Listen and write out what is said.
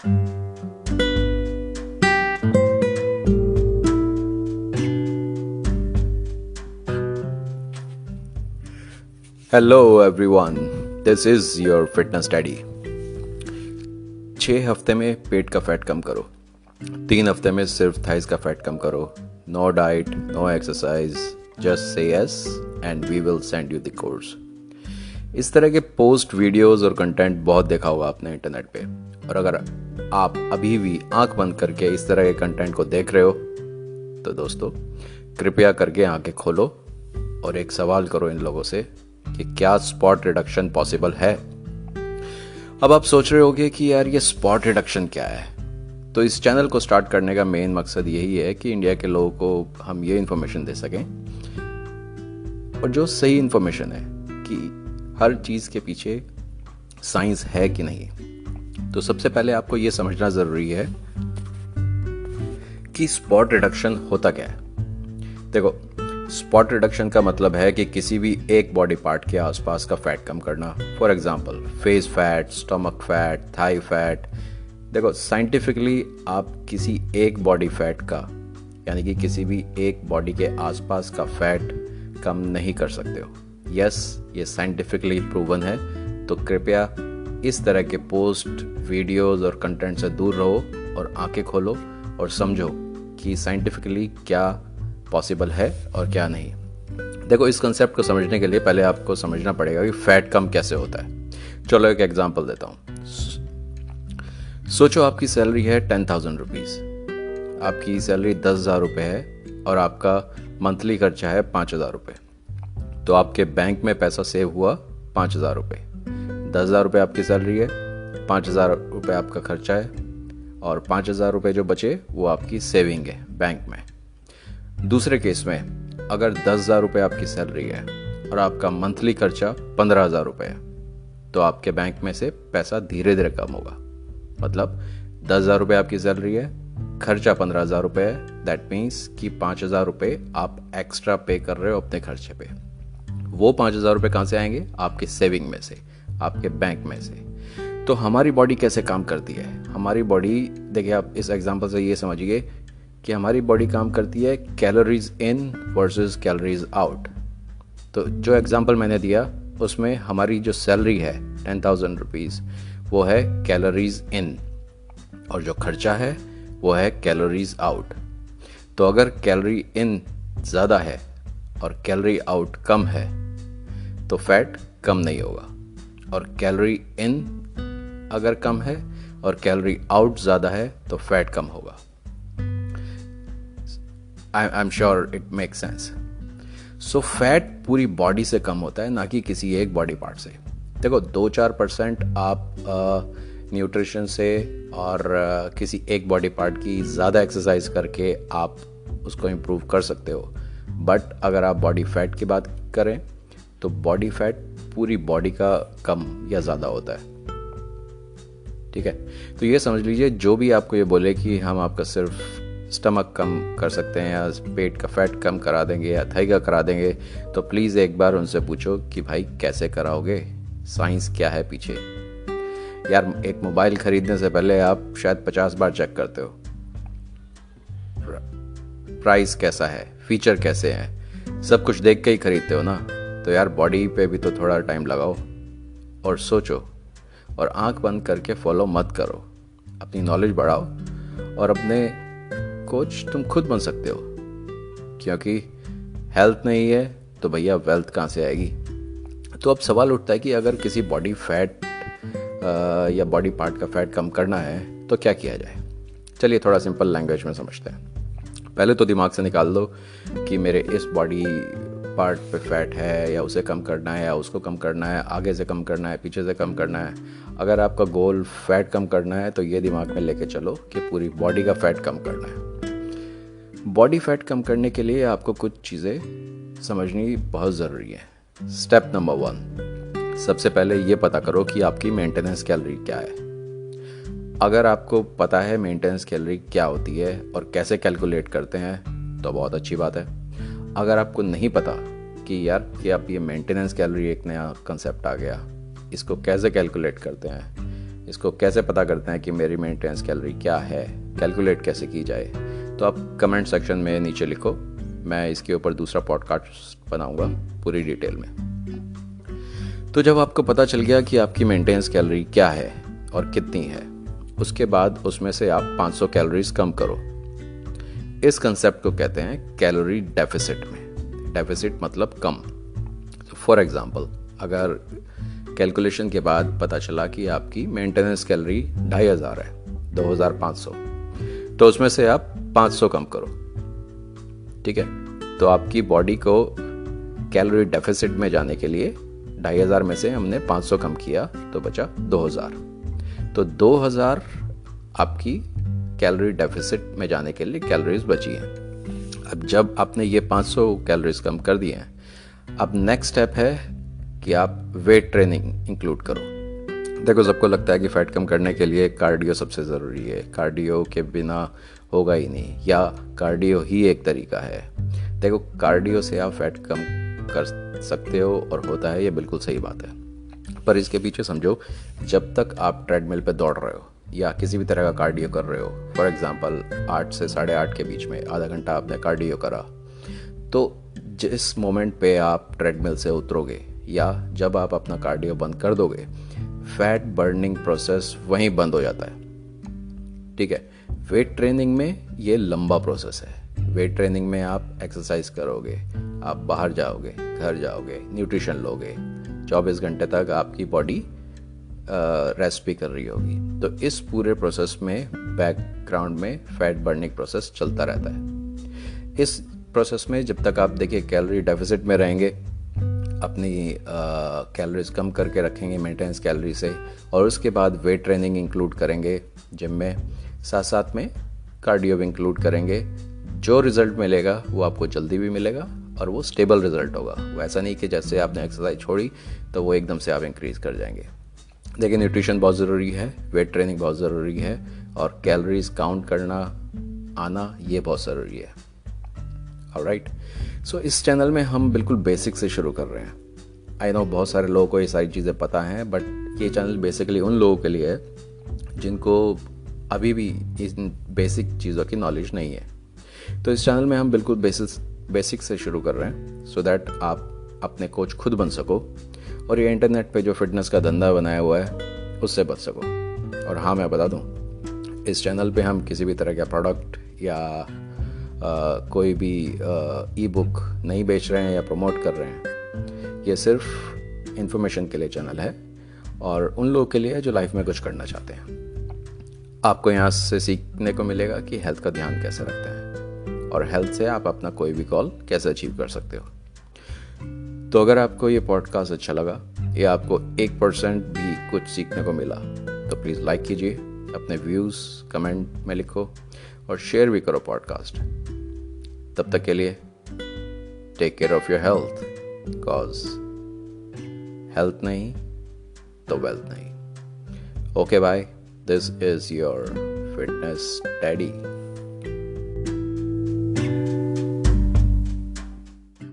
Hello everyone, this is your fitness daddy. 6 हफ्ते में पेट का फैट कम करो, 3 हफ्ते में सिर्फ थाइस का फैट कम करो। No diet, no exercise, just say yes and we will send you the course. इस तरह के पोस्ट, वीडियोस और कंटेंट बहुत देखा होगा आपने इंटरनेट पे। और अगर आप अभी भी आंख बंद करके इस तरह के कंटेंट को देख रहे हो तो दोस्तों कृपया करके आंखें खोलो और एक सवाल करो इन लोगों से कि क्या स्पॉट रिडक्शन पॉसिबल है। अब आप सोच रहे होगे कि यार ये स्पॉट रिडक्शन क्या है। तो इस चैनल को स्टार्ट करने का मेन मकसद यही है कि इंडिया के लोगों को हम ये इन्फॉर्मेशन दे सकें, और जो सही इन्फॉर्मेशन है कि हर चीज़ के पीछे साइंस है कि नहीं। तो सबसे पहले आपको ये समझना ज़रूरी है कि स्पॉट रिडक्शन होता क्या है। देखो, स्पॉट रिडक्शन का मतलब है कि किसी भी एक बॉडी पार्ट के आसपास का फैट कम करना। For example face fat, stomach fat, Thai fat. देखो, साइंटिफिकली आप किसी एक बॉडी फैट का, यानी कि किसी भी एक बॉडी के आसपास का फैट कम नहीं कर सकते हो। यस, ये साइंटिफिकली प्रूवन है। तो कृपया इस तरह के पोस्ट, वीडियोस और कंटेंट से दूर रहो और आंखें खोलो और समझो कि साइंटिफिकली क्या पॉसिबल है और क्या नहीं। देखो, इस कंसेप्ट को समझने के लिए पहले आपको समझना पड़ेगा कि फैट कम कैसे होता है। चलो एक एग्जांपल देता हूँ। सोचो आपकी सैलरी है 10,000 रुपीज़, आपकी सैलरी 10,000 रुपये है और आपका मंथली खर्चा है 5,000 रुपये। तो आपके बैंक में पैसा सेव हुआ 5,000 रुपये। 10,000 रुपये आपकी सैलरी है, 5,000 रुपये आपका खर्चा है और 5,000 रुपये जो बचे वो आपकी सेविंग है बैंक में। दूसरे केस में अगर 10,000 रुपये आपकी सैलरी है और आपका मंथली खर्चा 15,000 रुपये है, तो आपके बैंक में से पैसा धीरे धीरे कम होगा। मतलब 10,000 रुपये आपकी सैलरी है, खर्चा 15,000 रुपये है। दैट मीन्स कि 5,000 रुपये आप एक्स्ट्रा पे कर रहे हो अपने खर्चे पे। वो 5,000 रुपये कहाँ से आएंगे? आपके सेविंग में से, आपके बैंक में से। तो हमारी बॉडी कैसे काम करती है? हमारी बॉडी, देखिए आप इस एग्जाम्पल से ये समझिए कि हमारी बॉडी काम करती है calories in versus calories out. तो जो एग्जांपल मैंने दिया उसमें हमारी जो सैलरी है 10,000 रुपीज़ वो है कैलोरीज इन, और जो खर्चा है वो है कैलोरीज आउट। तो अगर कैलोरी इन ज़्यादा है और कैलोरी आउट कम है तो फैट कम नहीं होगा, और कैलोरी इन अगर कम है और कैलोरी आउट ज़्यादा है तो फैट कम होगा। I'm sure it makes sense. So fat पूरी बॉडी से कम होता है, ना कि किसी एक बॉडी पार्ट से। देखो, 2-4% आप न्यूट्रिशन से और किसी एक बॉडी पार्ट की ज़्यादा एक्सरसाइज करके आप उसको इम्प्रूव कर सकते हो। बट अगर आप बॉडी फैट की बात करें तो बॉडी फैट पूरी बॉडी का कम या ज़्यादा होता है। ठीक है, तो ये समझ लीजिए, जो भी आपको ये बोले कि हम आपका सिर्फ स्टमक कम कर सकते हैं या पेट का फैट कम करा देंगे या थाई का करा देंगे, तो प्लीज़ एक बार उनसे पूछो कि भाई कैसे कराओगे, साइंस क्या है पीछे। यार, एक मोबाइल खरीदने से पहले आप शायद 50 बार चेक करते हो, प्राइस कैसा है, फीचर कैसे हैं, सब कुछ देख के ही खरीदते हो ना। तो यार बॉडी पे भी तो थोड़ा टाइम लगाओ और सोचो, और आंख बंद करके फॉलो मत करो। अपनी नॉलेज बढ़ाओ और अपने कोच तुम खुद बन सकते हो, क्योंकि हेल्थ नहीं है तो भैया वेल्थ कहाँ से आएगी। तो अब सवाल उठता है कि अगर किसी बॉडी फैट या बॉडी पार्ट का फैट कम करना है तो क्या किया जाए। चलिए थोड़ा सिंपल लैंग्वेज में समझते हैं। पहले तो दिमाग से निकाल दो कि मेरे इस बॉडी पार्ट पे फैट है, या उसे कम करना है, या उसको कम करना है, आगे से कम करना है, पीछे से कम करना है। अगर आपका गोल फैट कम करना है तो ये दिमाग में लेके चलो कि पूरी बॉडी का फैट कम करना है। बॉडी फैट कम करने के लिए आपको कुछ चीज़ें समझनी बहुत ज़रूरी है। स्टेप नंबर 1, सबसे पहले ये पता करो कि आपकी मेंटेनेंस कैलोरी क्या है। अगर आपको पता है मेंटेनेंस कैलोरी क्या होती है और कैसे कैलकुलेट करते हैं तो बहुत अच्छी बात है। अगर आपको नहीं पता कि यार ये मेंटेनेंस कैलोरी एक नया कंसेप्ट आ गया, इसको कैसे कैलकुलेट करते हैं, इसको कैसे पता करते हैं कि मेरी मेंटेनेंस कैलोरी क्या है, कैलकुलेट कैसे की जाए, तो आप कमेंट सेक्शन में नीचे लिखो। मैं इसके ऊपर दूसरा पॉडकास्ट बनाऊंगा पूरी डिटेल में। तो जब आपको पता चल गया कि आपकी मेंटेनेंस कैलोरी क्या है और कितनी है, उसके बाद उसमें से आप 500 कैलोरीज कम करो। इस कंसेप्ट को कहते हैं कैलोरी डेफिसिट में। डेफिसिट मतलब कम। फॉर एग्जांपल, अगर कैलकुलेशन के बाद पता चला कि आपकी मेंटेनेंस कैलोरी 2500 है, 2500, तो उसमें से आप 500 कम करो। ठीक है, तो आपकी बॉडी को कैलोरी डेफिसिट में जाने के लिए 2500 में से हमने 500 कम किया तो बचा 2000। तो 2000 आपकी कैलोरी डेफिसिट में जाने के लिए कैलोरीज बची हैं। अब जब आपने ये 500 कैलोरीज कम कर दिए हैं, अब नेक्स्ट स्टेप है कि आप वेट ट्रेनिंग इंक्लूड करो। देखो, सबको लगता है कि फैट कम करने के लिए कार्डियो सबसे ज़रूरी है, कार्डियो के बिना होगा ही नहीं, या कार्डियो ही एक तरीका है। देखो, कार्डियो से आप फैट कम कर सकते हो और होता है, ये बिल्कुल सही बात है। पर इसके पीछे समझो, जब तक आप ट्रेडमिल पे दौड़ रहे हो या किसी भी तरह का कार्डियो कर रहे हो, फॉर एग्जांपल 8 से 8:30 के बीच में आधा घंटा आपने कार्डियो करा, तो जिस मोमेंट पे आप ट्रेडमिल से उतरोगे या जब आप अपना कार्डियो बंद कर दोगे, फैट बर्निंग प्रोसेस वहीं बंद हो जाता है। ठीक है, वेट ट्रेनिंग में ये लंबा प्रोसेस है। वेट ट्रेनिंग में आप एक्सरसाइज करोगे, आप बाहर जाओगे, घर जाओगे, न्यूट्रिशन लोगे, 24 घंटे तक आपकी बॉडी रेस्ट भी कर रही होगी। तो इस पूरे प्रोसेस में बैकग्राउंड में फैट बर्निंग प्रोसेस चलता रहता है। इस प्रोसेस में जब तक आप देखिए कैलोरी डेफिसिट में रहेंगे, अपनी कैलोरीज कम करके रखेंगे मेंटेनेंस कैलोरी से, और उसके बाद वेट ट्रेनिंग इंक्लूड करेंगे जिम में, साथ साथ में कार्डियो भी इंक्लूड करेंगे, जो रिजल्ट मिलेगा वो आपको जल्दी भी मिलेगा और वो स्टेबल रिजल्ट होगा। वो ऐसा नहीं कि जैसे आपने एक्सरसाइज छोड़ी तो वो एकदम से आप इंक्रीज कर जाएंगे। देखिए, न्यूट्रिशन बहुत ज़रूरी है, वेट ट्रेनिंग बहुत ज़रूरी है, और कैलोरीज काउंट करना आना ये बहुत ज़रूरी है। ऑलराइट, सो इस चैनल में हम बिल्कुल बेसिक से शुरू कर रहे हैं। आई नो बहुत सारे लोगों को ये सारी चीज़ें पता हैं, बट ये चैनल बेसिकली उन लोगों के लिए है जिनको अभी भी इन बेसिक चीज़ों की नॉलेज नहीं है। तो इस चैनल में हम बिल्कुल बेसिक से शुरू कर रहे हैं, सो दैट आप अपने कोच खुद बन सको और ये इंटरनेट पे जो फिटनेस का धंधा बनाया हुआ है उससे बच सको। और हाँ, मैं बता दूं, इस चैनल पे हम किसी भी तरह का प्रोडक्ट या कोई भी ई बुक नहीं बेच रहे हैं या प्रमोट कर रहे हैं। ये सिर्फ इन्फॉर्मेशन के लिए चैनल है और उन लोगों के लिए जो लाइफ में कुछ करना चाहते हैं। आपको यहाँ से सीखने को मिलेगा कि हेल्थ का ध्यान कैसे रखते हैं और हेल्थ से आप अपना कोई भी गोल कैसे अचीव कर सकते हो। तो अगर आपको ये पॉडकास्ट अच्छा लगा या आपको 1% भी कुछ सीखने को मिला तो प्लीज़ लाइक कीजिए, अपने व्यूज़ कमेंट में लिखो और शेयर भी करो पॉडकास्ट। तब तक के लिए take care of your health, because health नहीं तो वेल्थ नहीं। Okay bye, this is your fitness daddy.